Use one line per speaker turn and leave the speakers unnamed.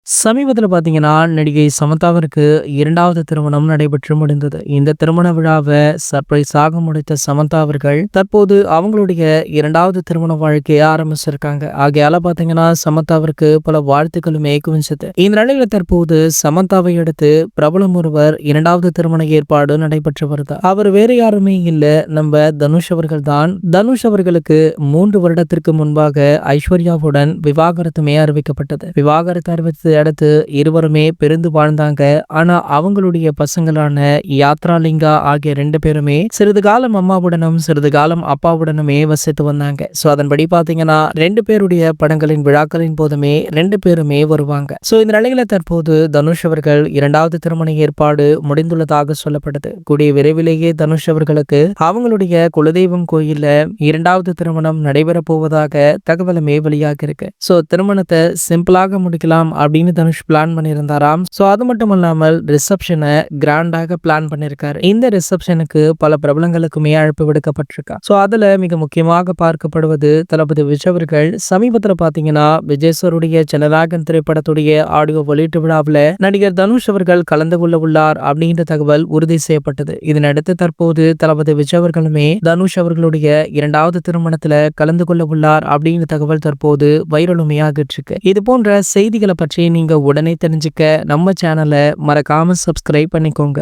சமீபத்தில பார்த்தீங்கன்னா, நடிகை சமந்தாவிற்கு 2வது திருமணம் நடைபெற்று முடிந்தது. இந்த திருமண விழாவ சர்ப்ரைஸாக முடித்த சமந்தா அவர்கள், தற்போது அவங்களுடைய 2வது திருமண வாழ்க்கைய ஆரம்பிச்சிருக்காங்க. ஆகையால பார்த்தீங்கன்னா, சமந்தாவிற்கு பல வாழ்த்துக்களுமே குவிஞ்சது. இந்த நிலையில தற்போது சமந்தாவை அடுத்து பிரபலம் ஒருவர் 2வது திருமண ஏற்பாடு நடைபெற்று வருது. அவர் வேறு யாருமே இல்ல, நம்ம தனுஷ் அவர்கள் தான். தனுஷ் அவர்களுக்கு 3 வருடத்திற்கு முன்பாக ஐஸ்வர்யாவுடன் விவாகரத்துமே அறிவிக்கப்பட்டது. விவாகரத்து அறிவித்து அடுத்து இருவருமே பிரிந்து வாழ்ந்தாங்க. ஆனா அவங்களுடைய பசங்களான யாத்ராலிங்கா ஆகிய 2 பேருமே சிறிது காலம் அம்மாவுடனும் சிறிது காலம் அப்பாவுடனுமே வசித்து வந்தாங்க. சோ அதன்படி பாத்தீங்கன்னா 2 பேருடைய படங்களின் விழாக்களின் போதுமே 2 பேருமே வருவாங்க. சோ இந்த நிலையில தற்போது தனுஷ் அவர்கள் 2வது திருமண ஏற்பாடு முடிந்துள்ளதாக சொல்லப்படுது. கூடிய விரைவிலேயே தனுஷ் அவர்களுக்கு அவங்களுடைய குலதெய்வம் கோயில்ல 2வது திருமணம் நடைபெற போவதாக தகவலுமே வெளியாக இருக்கு. சோ திருமணத்தை சிம்பிளாக முடிக்கலாம் அப்படின்னு தனுஷ் பிளான் பண்ணியிருந்தாராம். சோ அது மட்டும் இல்லாமல் ரிசப்ஷனை கிராண்டாக பிளான் பண்ணியிருக்காரு. இந்த ரிசப்ஷனுக்கு பல பிரபலங்களுக்குமே அழைப்பு விடுக்கப்பட்டிருக்கா. சோ அதுல மிக முக்கியமாக பார்க்கப்படுவது தளபதி விஜய் அவர்கள். சமீபத்துல பாத்தீங்கன்னா விஜய் சாருடைய ஜனநாயகன் திரைப்படத்துடைய ஆடியோ வெளியீட்டு விழாவில் நடிகர் தனுஷ் அவர்கள் கலந்து கொள்ள உள்ளார் அப்படின்ற தகவல் உறுதி செய்யப்பட்டது. இதனடுத்து தற்போது தளபதி விஜய் அவர்களுமே தனுஷ் அவர்களுடைய 2வது திருமணத்துல கலந்து கொள்ள உள்ளார் அப்படின்ற தகவல் தற்போது வைரலுமே ஆகிட்டு இருக்கு. இது போன்ற செய்திகளை பற்றி நீங்க உடனே தெரிஞ்சுக்க நம்ம சேனலை மறக்காம சப்ஸ்கிரைப் பண்ணிக்கோங்க.